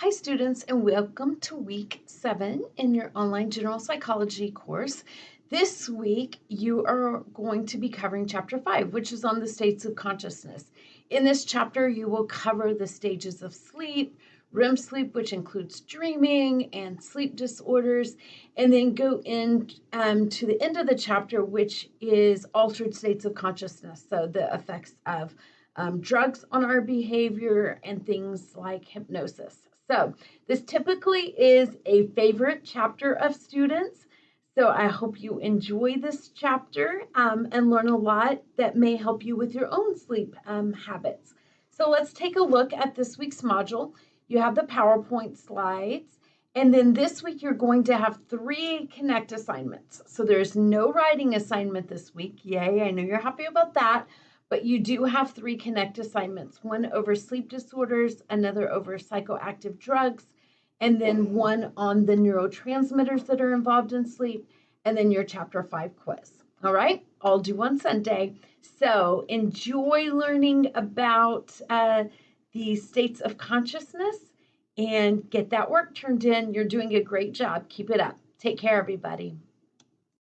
Hi, students, and welcome to week 7 in your online general psychology course. This week, you are going to be covering chapter 5, which is on the states of consciousness. In this chapter, you will cover the stages of sleep, REM sleep, which includes dreaming and sleep disorders, and then go in to the end of the chapter, which is altered states of consciousness. So the effects of drugs on our behavior and things like hypnosis. So this typically is a favorite chapter of students. So I hope you enjoy this chapter and learn a lot that may help you with your own sleep habits. So let's take a look at this week's module. You have the PowerPoint slides. And then this week, you're going to have 3 Connect assignments. So there's no writing assignment this week. Yay, I know you're happy about that. But you do have 3 Connect assignments, one over sleep disorders, another over psychoactive drugs, and then one on the neurotransmitters that are involved in sleep, and then your chapter 5 quiz. All right, all due on Sunday. So enjoy learning about the states of consciousness and get that work turned in. You're doing a great job. Keep it up. Take care, everybody.